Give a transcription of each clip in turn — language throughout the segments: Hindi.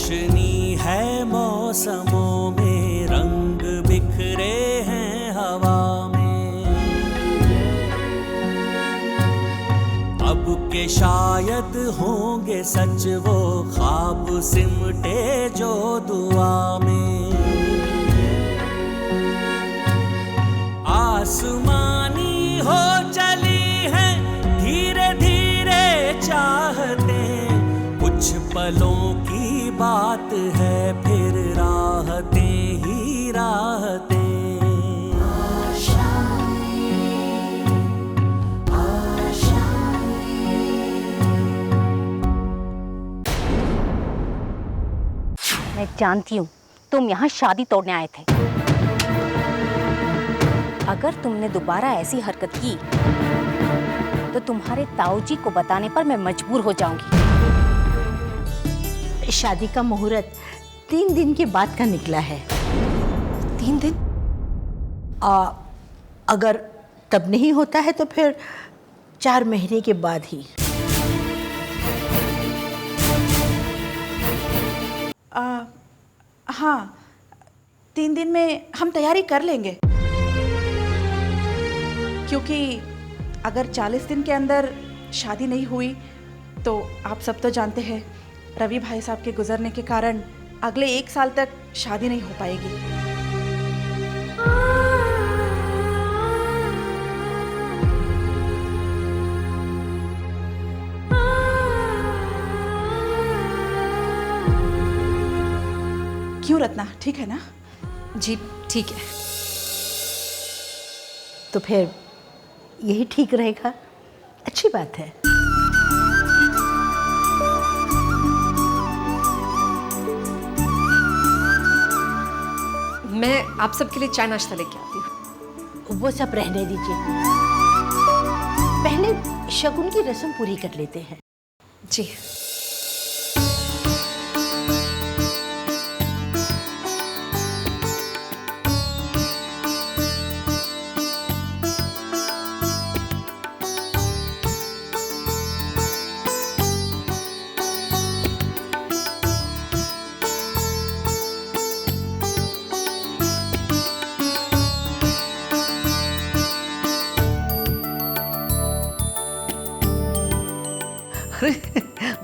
रोशनी है मौसमों में, रंग बिखरे हैं हवा में। अब के शायद होंगे सच वो ख्वाब सिमटे जो दुआ में। आसमानी हो चली है धीरे धीरे चाहते, कुछ पलों की बात है फिर राहतें ही राहतें। मैं जानती हूँ तुम यहाँ शादी तोड़ने आए थे। अगर तुमने दोबारा ऐसी हरकत की तो तुम्हारे ताऊजी को बताने पर मैं मजबूर हो जाऊंगी। शादी का मुहूर्त 3 दिन के बाद का निकला है। 3 दिन? अगर तब नहीं होता है तो फिर 4 महीने के बाद ही। हाँ, 3 दिन में हम तैयारी कर लेंगे, क्योंकि अगर 40 दिन के अंदर शादी नहीं हुई तो आप सब तो जानते हैं रवि भाई साहब के गुजरने के कारण अगले 1 साल तक शादी नहीं हो पाएगी। क्यों रत्ना, ठीक है ना? जी ठीक है। तो फिर यही ठीक रहेगा, अच्छी बात है। मैं आप सबके लिए चाय नाश्ता लेके आती हूँ। वो सब रहने दीजिए, पहले शगुन की रस्म पूरी कर लेते हैं। जी।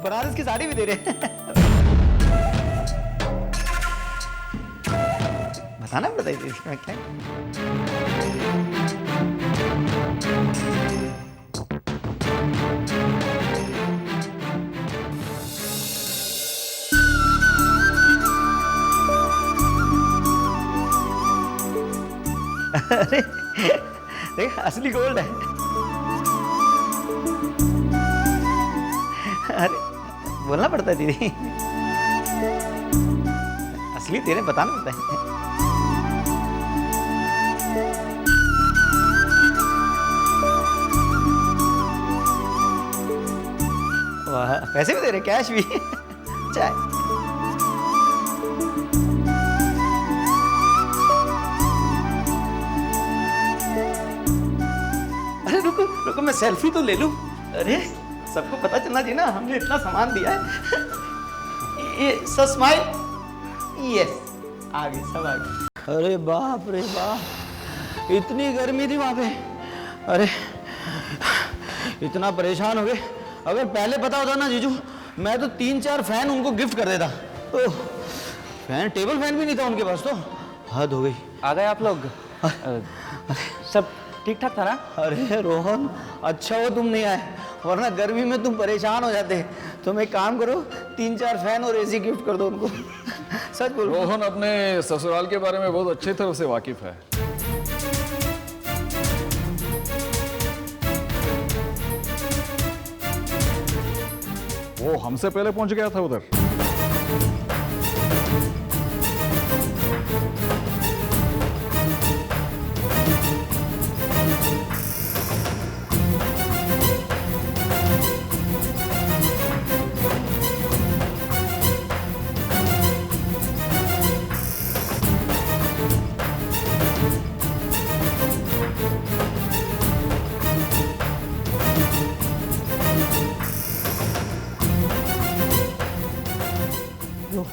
बनारस की साड़ी भी दे रहे हैं। बताना बताइए इसमें क्या अरे देख असली गोल्ड है। अरे बोलना पड़ता है दीदी, असली तेरे बताना पड़ता है। वाह, पैसे भी दे रहे, कैश भी। चाय। अरे रुको रुको, मैं सेल्फी तो ले लूं। अरे सबको पता चलना चाहिए ना, हमने इतना सामान दिया है। ये सो स्माइल, यस, आ गए सब आ गए। अरे बाप रे बाप, इतनी गर्मी थी वहाँ पे। अरे इतना परेशान हो गए। अगर पहले पता होता ना जीजू, मैं तो 3-4 फैन उनको गिफ्ट कर देता। तो फैन, टेबल फैन भी नहीं था उनके पास, तो हद हो गई। आ गए आप लोग? सब ठीक ठाक था ना? अरे रोहन, अच्छा हो तुम नहीं आए, वरना गर्मी में तुम परेशान हो जाते। तुम एक काम करो, 3-4 फैन और एसी गिफ्ट कर दो उनको। सच बोलो। रोहन अपने ससुराल के बारे में बहुत अच्छी तरह से वाकिफ है। वो हमसे पहले पहुंच गया था उधर।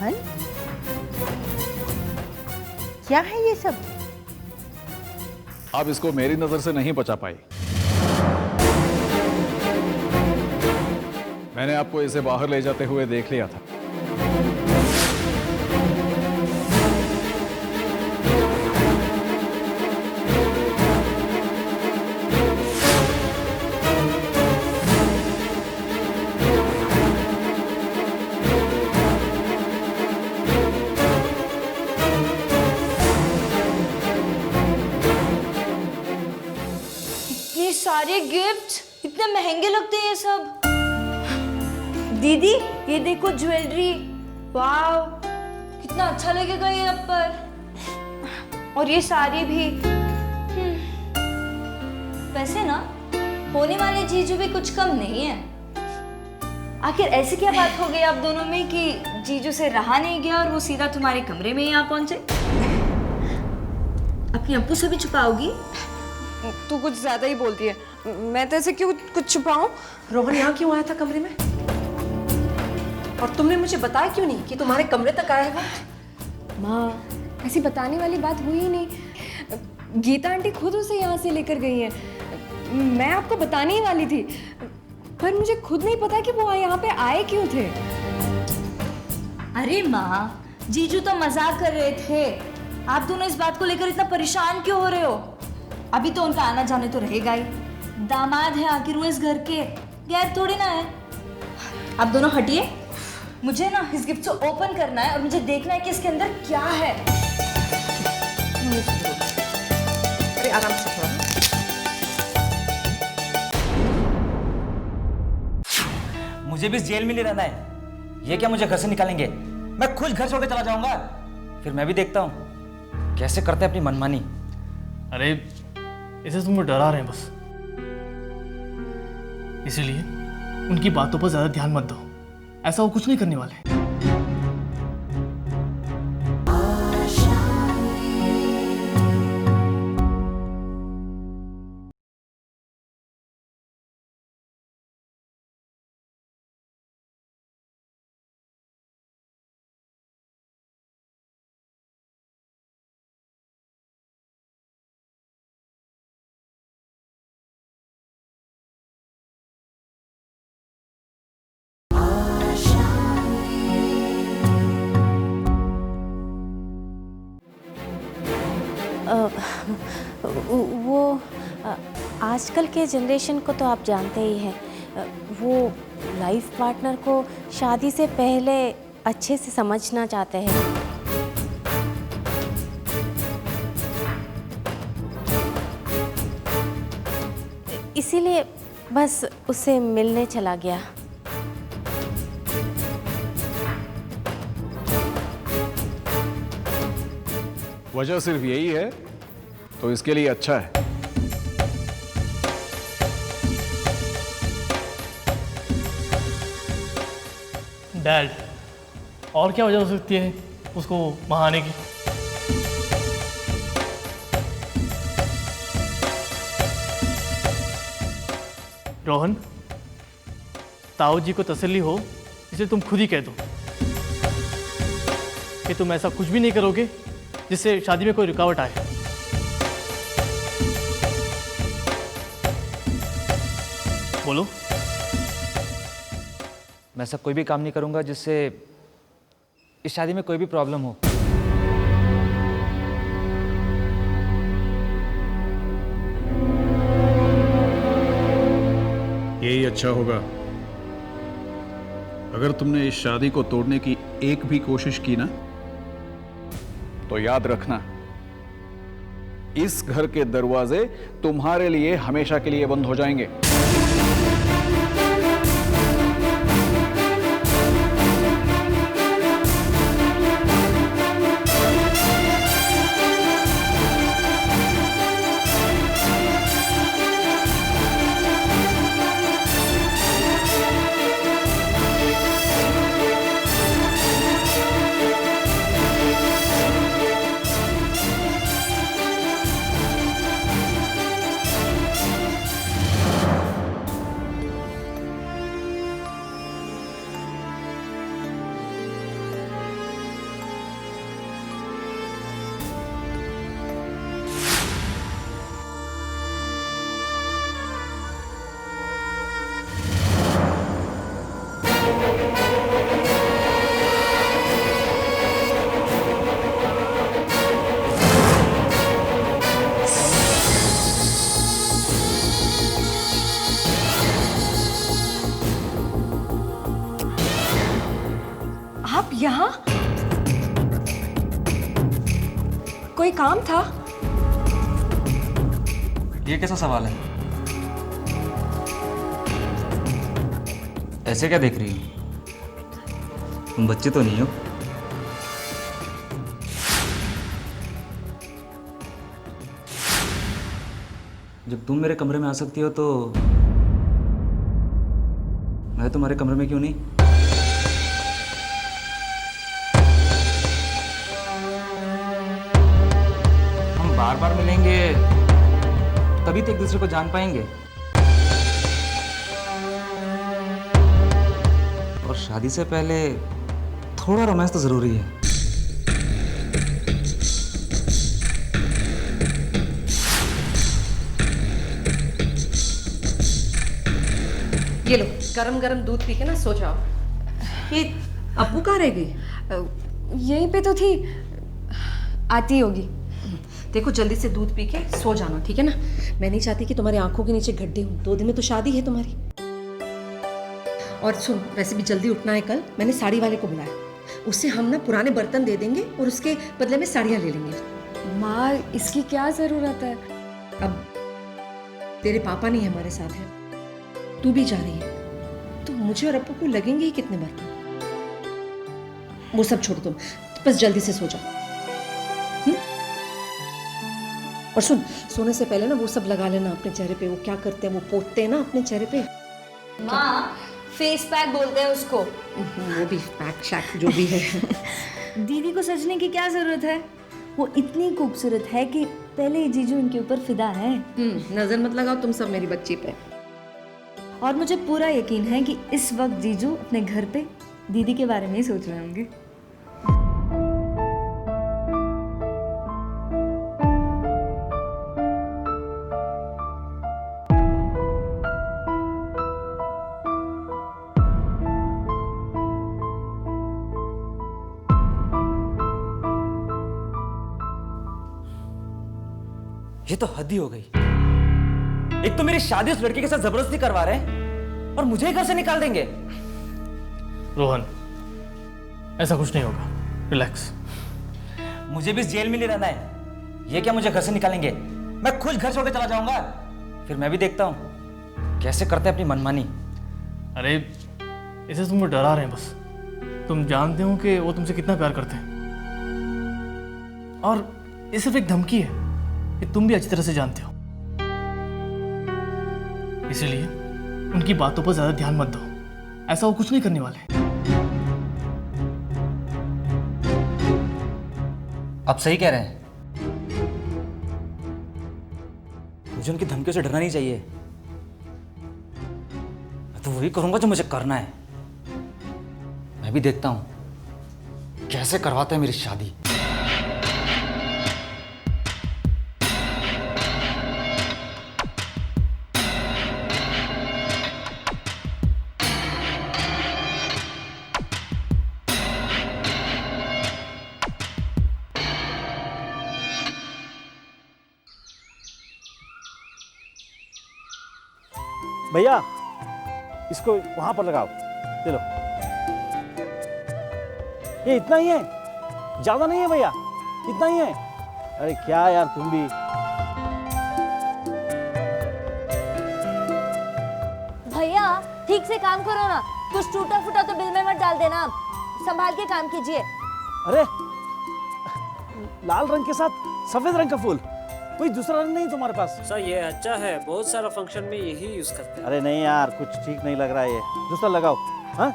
रोहन, क्या है ये सब? आप इसको मेरी नजर से नहीं बचा पाई। मैंने आपको इसे बाहर ले जाते हुए देख लिया था। ये सारे गिफ्ट इतने महंगे लगते हैं ये सब। दीदी ये देखो ज्वेलरी, वाव कितना अच्छा लगेगा ये अब पर। और ये साड़ी भी। वैसे ना होने वाले जीजू भी कुछ कम नहीं है। आखिर ऐसी क्या बात हो गई आप दोनों में कि जीजू से रहा नहीं गया और वो सीधा तुम्हारे कमरे में ही आ पहुंचे? अपनी अप्पू से भी छुपाओगी? तू कुछ ज्यादा ही बोलती है। मैं तो ऐसे क्यों कुछ छुपाऊं? रोहन यहाँ क्यों आया था कमरे में? और तुमने मुझे बताया क्यों नहीं कि तुम्हारे कमरे तक आया है वो? माँ, ऐसी बताने वाली बात हुई ही नहीं। गीता आंटी खुद उसे यहाँ से लेकर गई हैं। मैं आपको बताने ही वाली थी, पर मुझे खुद नहीं पता कि वो यहाँ पे आए क्यों थे। अरे माँ, जीजू तो मजाक कर रहे थे। आप दोनों इस बात को लेकर इतना परेशान क्यों हो रहे हो? अभी तो उनका आना जाने तो रहेगा ही। दामाद है आखिर वो इस घर के, गैर थोड़ी ना है। आप दोनों हटिए, मुझे ना इस गिफ्ट को ओपन करना है और मुझे देखना है कि इसके अंदर क्या है। अरे आराम से थोड़ा। मुझे भी इस जेल में नहीं रहना है। ये क्या मुझे घर से निकालेंगे? मैं खुद घर छोड़ के चला जाऊंगा। फिर मैं भी देखता हूँ कैसे करते हैं अपनी मनमानी। अरे इसे तुम डरा रहे हैं बस, इसीलिए उनकी बातों पर ज्यादा ध्यान मत दो। ऐसा वो कुछ नहीं करने वाले। वो आजकल के जनरेशन को तो आप जानते ही हैं। वो लाइफ पार्टनर को शादी से पहले अच्छे से समझना चाहते हैं। इसीलिए बस उससे मिलने चला गया। वजह सिर्फ यही है तो इसके लिए अच्छा है। डैड, और क्या वजह हो सकती है उसको वहाँ आने की? रोहन, ताऊ जी को तसल्ली हो इसे तुम खुद ही कह दो कि तुम ऐसा कुछ भी नहीं करोगे जिससे शादी में कोई रुकावट आए। बोलो। मैं ऐसा कोई भी काम नहीं करूंगा जिससे इस शादी में कोई भी प्रॉब्लम हो। यही अच्छा होगा। अगर तुमने इस शादी को तोड़ने की एक भी कोशिश की ना, तो याद रखना इस घर के दरवाजे तुम्हारे लिए हमेशा के लिए बंद हो जाएंगे। यहाँ? कोई काम था? ये कैसा सवाल है? ऐसे क्या देख रही हो? तुम बच्चे तो नहीं हो? जब तुम मेरे कमरे में आ सकती हो तो मैं तुम्हारे कमरे में क्यों नहीं? हम बार बार मिलेंगे तभी तो एक दूसरे को जान पाएंगे। और शादी से पहले थोड़ा रोमांस तो जरूरी है। ये लो, गरम गरम दूध पी के ना सो जाओ। ये अब्बू कहाँ रह गई? यहीं पे तो थी, आती होगी। देखो जल्दी से दूध पी के सो जाना, ठीक है ना? मैं नहीं चाहती कि तुम्हारी आंखों के नीचे गड्ढे हों। 2 दिन में तो शादी है तुम्हारी। और सुन, वैसे भी जल्दी उठना है कल। मैंने साड़ी वाले को बुलाया, उससे हम ना पुराने बर्तन दे देंगे और उसके बदले में साड़ियाँ ले लेंगे। माँ, इसकी क्या जरूरत है? अब तेरे पापा नहीं हमारे साथ है, तू भी जा रही है, तो मुझे और अप्पू को लगेंगे ही कितने बर्तन। वो सब छोड़ तुम, बस जल्दी से सो जाओ। और सुन, सोने से पहले ना वो सब लगा लेना अपने चेहरे पे। वो क्या करते हैं, वो पोतते हैं ना अपने चेहरे पे। माँ, फेस पैक बोलते हैं उसको। वो भी पैक शैक जो भी है। दीदी को सजने की क्या जरूरत है? वो इतनी खूबसूरत है कि पहले ही जीजू इनके ऊपर फिदा है। नजर मत लगाओ तुम सब मेरी बच्ची पे। और मुझे पूरा यकीन है कि इस वक्त जीजू अपने घर पे दीदी के बारे में ही सोच रहे होंगे। ये तो हद ही हो गई। एक तो मेरी शादी उस लड़के के साथ जबरदस्ती करवा रहे हैं और मुझे ही घर से निकाल देंगे। रोहन, ऐसा कुछ नहीं होगा, रिलैक्स। मुझे भी इस जेल में नहीं रहना है। ये क्या मुझे घर से निकालेंगे? मैं खुद घर छोड़ के चला जाऊंगा। फिर मैं भी देखता हूं कैसे करते हैं अपनी मनमानी। अरे इसे तुमको डरा रहे हैं बस। तुम जानते हो कि वो तुमसे कितना प्यार करते हैं, और ये सिर्फ एक धमकी है, ये तुम भी अच्छी तरह से जानते हो। इसलिए उनकी बातों पर ज्यादा ध्यान मत दो, ऐसा वो कुछ नहीं करने वाले। आप सही कह रहे हैं, मुझे उनकी धमकियों से डरना नहीं चाहिए। मैं तो वही करूंगा जो मुझे करना है। मैं भी देखता हूं कैसे करवाते हैं मेरी शादी। भैया, इसको वहां पर लगाओ। चलो, ये इतना ही है, ज्यादा नहीं है भैया, इतना ही है। अरे क्या यार, तुम भी। भैया ठीक से काम करो ना, कुछ टूटा फूटा तो बिल में मत डाल देना। संभाल के काम कीजिए। अरे लाल रंग के साथ सफेद रंग का फूल, कोई दूसरा रंग नहीं तुम्हारे पास? सर ये अच्छा है, बहुत सारा फंक्शन में यही यूज करते हैं। अरे नहीं यार, कुछ ठीक नहीं लग रहा है, ये दूसरा लगाओ। हाँ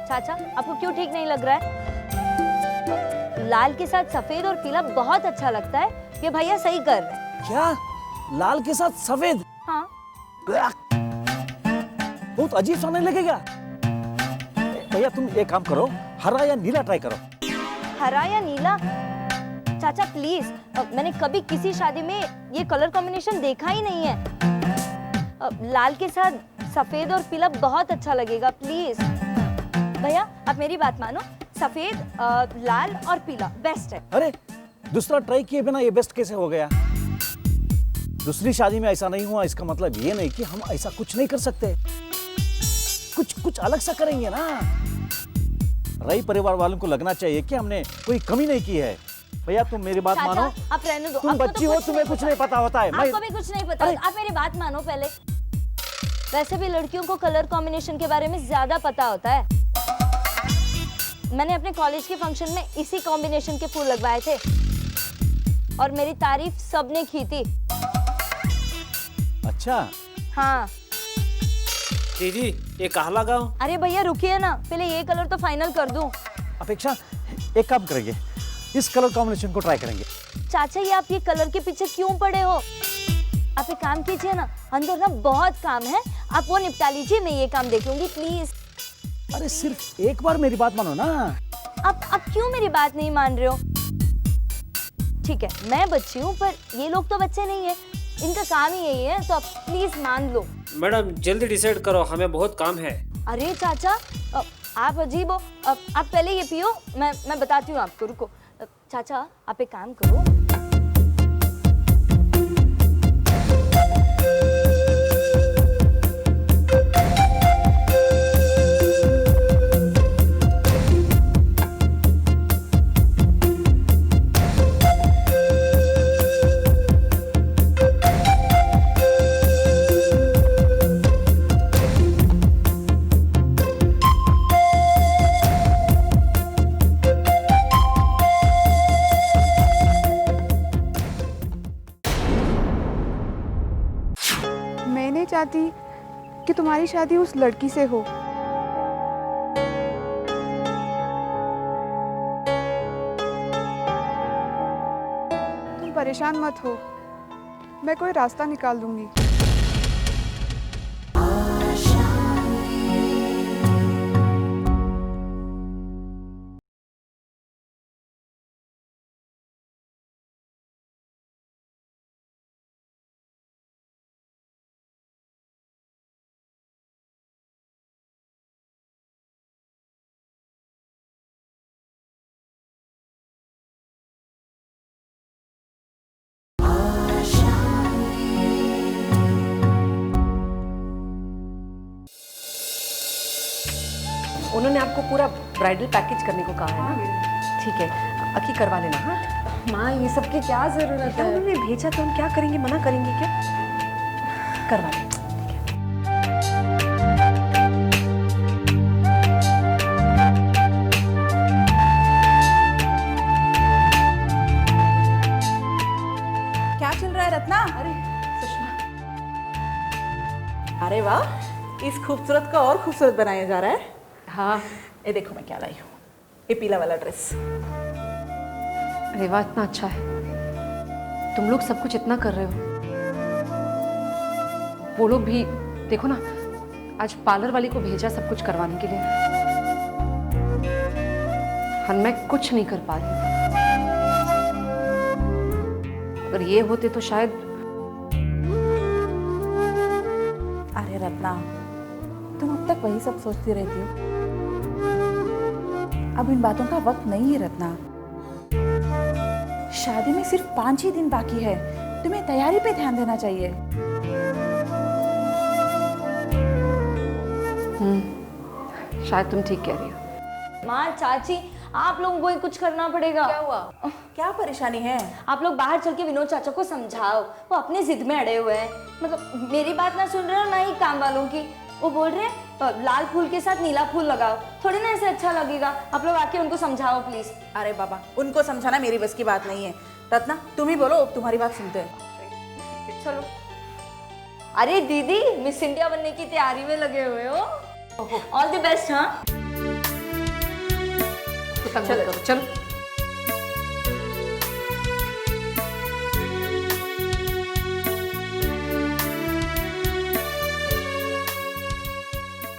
चाचा, आपको क्यों ठीक नहीं लग रहा है? लाल के साथ सफेद और पीला बहुत अच्छा लगता है, ये भैया सही कर रहे हैं। क्या लाल के साथ सफेद? हाँ। बहुत अजीब सा नहीं लगेगा? भैया तुम एक काम करो, हरा या नीला ट्राई करो। हरा या नीला? चाचा प्लीज, मैंने कभी किसी शादी में ये कलर कॉम्बिनेशन देखा ही नहीं है। लाल के साथ सफेद और पीला बहुत अच्छा लगेगा, प्लीज। भैया आप मेरी बात मानो, सफेद लाल और पीला बेस्ट है। अरे दूसरा ट्राई किए बिना ये बेस्ट कैसे हो गया? दूसरी शादी में ऐसा नहीं हुआ, इसका मतलब ये नहीं कि हम ऐसा कुछ नहीं कर सकते। कुछ अलग सा करेंगे ना। रई परिवार वालों को लगना चाहिए कि हमने कोई कमी नहीं की है। भैया तुम मेरी बात चाचा, मानो, आप रहने दो। तुम आपको बच्ची तो हो, तुम्हें कुछ नहीं पता होता है। आपको भी कुछ नहीं पता। आप मेरी बात मानो पहले। वैसे भी लड़कियों को कलर कॉम्बिनेशन के बारे में ज्यादा पता होता है। मैंने अपने कॉलेज के फंक्शन में इसी कॉम्बिनेशन के फूल लगवाए थे और मेरी तारीफ सबने की थी। अच्छा हाँ। दीदी ये कहाँ लगाऊं? अरे भैया रुकिए ना, पहले ये कलर तो फाइनल कर दूं। अपेक्षा, एक काम करेंगे, इस कलर कॉम्बिनेशन को ट्राई करेंगे। चाचा ये आप ये कलर के पीछे क्यों पड़े हो? आप एक काम कीजिए ना, अंदर ना बहुत काम है, आप वो निपटा लीजिए, मैं ये काम देख लूंगी प्लीज। अरे सिर्फ एक बार मेरी बात मानो ना। आप क्यों मेरी बात नहीं मान रहे हो? ठीक है मैं बच्ची हूँ पर ये लोग तो बच्चे नहीं है, इनका काम ही यही है, तो आप प्लीज मान लो। मैडम जल्दी डिसाइड करो, हमें बहुत काम है। अरे चाचा आप अजीब हो, आप पहले ये पियो, मैं बताती हूँ आपको, रुको। चाचा आप एक काम करो, मैं नहीं चाहती कि तुम्हारी शादी उस लड़की से हो। तुम परेशान मत हो, मैं कोई रास्ता निकाल दूंगी। उन्होंने आपको पूरा ब्राइडल पैकेज करने को कहा है ना? ठीक है, अकी करवा लेना। हाँ माँ ये सब की क्या जरूरत है? उन्होंने भेजा तो हम क्या करेंगे, मना करेंगे क्या? करवा लें। क्या चल रहा है रत्ना? अरे सुषमा, अरे वाह, इस खूबसूरत का और खूबसूरत बनाया जा रहा है। हाँ ये देखो मैं क्या लाई हूँ, ये पीला वाला ड्रेस। अरे वाह, इतना अच्छा है। तुम लोग सब कुछ इतना कर रहे हो, वो लोग भी देखो ना, आज पार्लर वाली को भेजा सब कुछ करवाने के लिए, और मैं कुछ नहीं कर पा रही। अगर ये होते तो शायद। अरे रत्ना, तुम अब तक वही सब सोचती रहती हो। अब इन बातों का वक्त नहीं है रत्ना। शादी में सिर्फ 5 ही दिन बाकी है, तुम्हें तैयारी पे ध्यान देना चाहिए। शायद तुम ठीक कह रही हो। माँ चाची आप लोगों को ही कुछ करना पड़ेगा। क्या हुआ? क्या परेशानी है? आप लोग बाहर चल के विनोद चाचा को समझाओ, वो अपनी जिद में अड़े हुए हैं। मतलब मेरी बात ना सुन रहे हो ना ही काम वालों की। वो बोल रहे हैं लाल फूल के साथ नीला फूल लगाओ, थोड़ी ना ऐसे अच्छा लगेगा। आप लोग आके उनको समझाओ प्लीज। अरे बाबा, उनको समझाना मेरी बस की बात नहीं है। रत्ना तुम ही बोलो, तुम्हारी बात सुनते हैं। चलो। अरे दीदी मिस इंडिया बनने की तैयारी में लगे हुए हो, ऑल द बेस्ट। हाँ चलो चलो।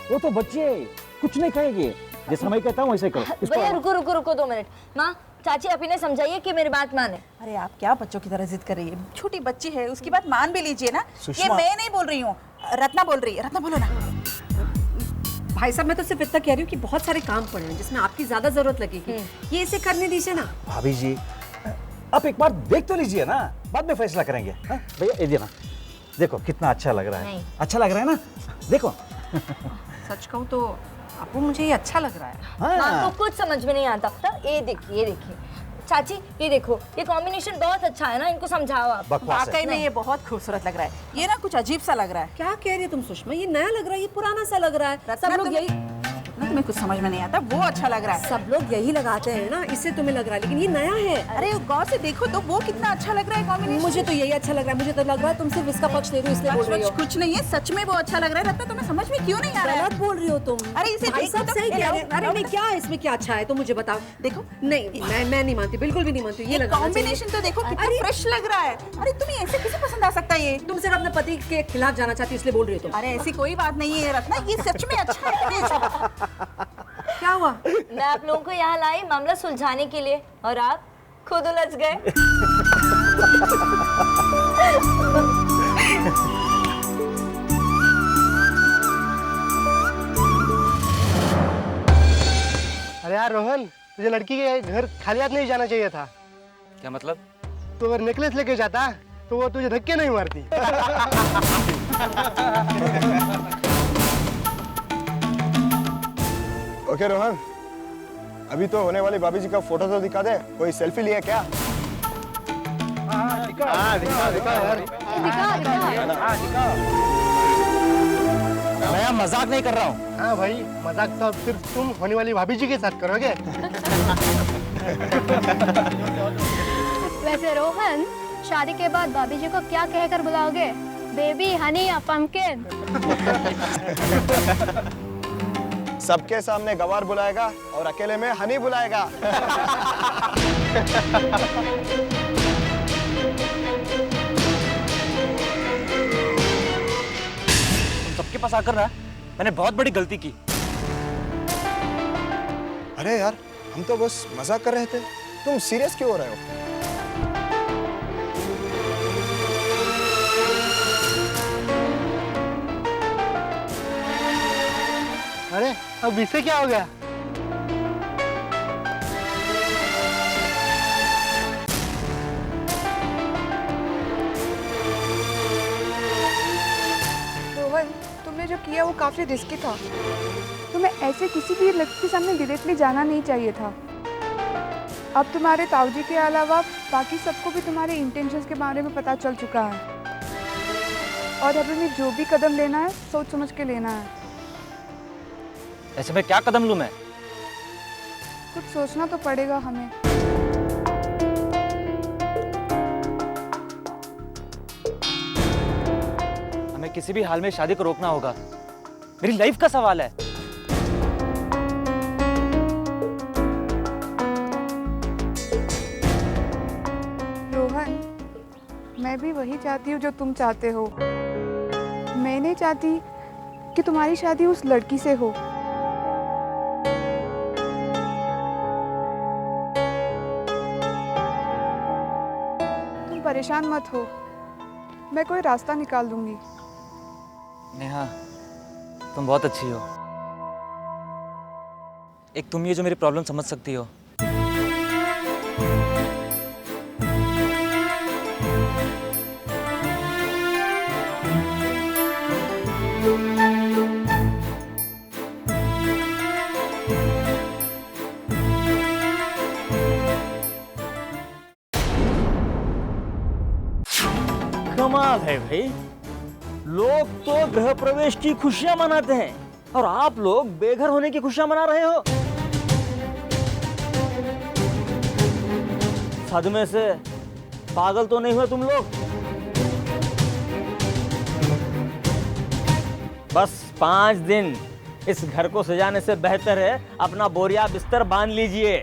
वो तो बच्चे कुछ नहीं कहेंगे, जैसा मैं कहता हूँ वैसे करो। भैया रुको रुको रुको 2 मिनट। माँ चाची आप इन्हें समझाइए कि मेरी बात माने। अरे आप क्या बच्चों की तरह जिद कर रही है? छोटी बच्ची है, उसकी बात मान भी लीजिए ना। ये मैं नहीं बोल रही हूँ, रत्ना बोल रही है। रत्ना बोलो ना। भाई साहब मैं तो सिर्फ इतना कह रही हूँ कि बहुत सारे काम पड़े हैं जिसमें आपकी ज्यादा जरूरत लगेगी, ये इसे करने दीजिए ना। भाभी जी आप एक बार देख तो लीजिए ना, बाद में फैसला करेंगे। भैया ये देखना, देखो कितना अच्छा लग रहा है। अच्छा लग रहा है ना, देखो। सच कहूँ तो आपको मुझे ये अच्छा लग रहा है। आपको कुछ समझ में नहीं आता। तो ये देखिए चाची, ये देखो, ये कॉम्बिनेशन बहुत अच्छा है ना, इनको समझाओ आप। वाकई में ये बहुत खूबसूरत लग रहा है। ये ना कुछ अजीब सा लग रहा है। क्या कह रही है तुम सुषमा? ये नया लग रहा है, ये पुराना सा लग रहा है। सब लोग यही, तुम्हें कुछ समझ में नहीं आता, वो अच्छा लग रहा है। सब लोग यही लगाते हैं ना, इससे तुम्हें लग रहा है, लेकिन ये नया है। अरे गौर से देखो तो वो कितना अच्छा लग रहा है कॉम्बिनेशन। मुझे तो यही अच्छा लग रहा है। मुझे तो लग रहा है तुम सिर्फ इसका पक्ष ले रही हो, इसलिए बोल रही हो। कुछ नहीं है, सच में वो अच्छा लग रहा है। रत्ना तुम्हें समझ में क्यों नहीं आ रहा है? गलत बोल रही हो तुम। अरे इसे भाई सब सही कह रहे हैं। अरे नहीं, क्या है इसमें, क्या अच्छा है तो मुझे बताओ। देखो, नहीं मैं नहीं मानती, बिल्कुल भी नहीं मानती। ये लगा कॉम्बिनेशन तो देखो कितना फ्रेश लग रहा है। अरे तुम्हें ऐसे कैसे पसंद आ सकता है ये? तुम सिर्फ अपने पति के खिलाफ जाना चाहती हो, इसलिए बोल रही हो तुम। अरे ऐसी कोई बात नहीं है रत्ना, ये सच में अच्छा है। क्या हुआ? मैं आप लोगों को यहाँ लाई मामला सुलझाने के लिए, और आप खुद उलझ गए। अरे यार रोहन, तुझे लड़की के घर खाली हाथ नहीं जाना चाहिए था। क्या मतलब? तो अगर नेकलेस लेके जाता तो वो तुझे धक्के नहीं मारती। ओके रोहन, अभी तो होने वाली भाभी जी का फोटो तो दिखा दे। कोई सेल्फी लिया क्या? दिखा यार। मैं यहाँ मजाक नहीं कर रहा हूँ। हाँ भाई, मजाक तो अब सिर्फ तुम होने वाली भाभी जी के साथ करोगे। वैसे रोहन, शादी के बाद भाभी जी को क्या कहकर बुलाओगे? बेबी, हनी या पंपकिन? सबके सामने गवार बुलाएगा और अकेले में हनी बुलाएगा। तुम सबके पास आकर रहा, मैंने बहुत बड़ी गलती की। अरे यार, हम तो बस मजाक कर रहे थे, तुम सीरियस क्यों हो रहे हो? अरे अब इससे क्या हो गया? रोहन, तुमने जो किया वो काफी रिस्की था। तुम्हें ऐसे किसी भी लड़की के सामने डायरेक्टली जाना नहीं चाहिए था। अब तुम्हारे ताऊजी के अलावा बाकी सबको भी तुम्हारे इंटेंशंस के बारे में पता चल चुका है, और अब हमें जो भी कदम लेना है सोच समझ के लेना है। ऐसे में क्या कदम लूं मैं? कुछ सोचना तो पड़ेगा हमें। हमें किसी भी हाल में शादी को रोकना होगा। मेरी लाइफ का सवाल है। रोहन, मैं भी वही चाहती हूँ जो तुम चाहते हो। मैं नहीं चाहती कि तुम्हारी शादी उस लड़की से हो। तुम परेशान मत हो, मैं कोई रास्ता निकाल दूंगी। नेहा, तुम बहुत अच्छी हो। एक तुम ही हो जो मेरी प्रॉब्लम समझ सकती हो। कमाल है भाई, लोग तो गृह प्रवेश की खुशियां मनाते हैं और आप लोग बेघर होने की खुशियां मना रहे हो। सदमे से पागल तो नहीं हुए तुम लोग? बस 5 दिन इस घर को सजाने से बेहतर है अपना बोरिया बिस्तर बांध लीजिए।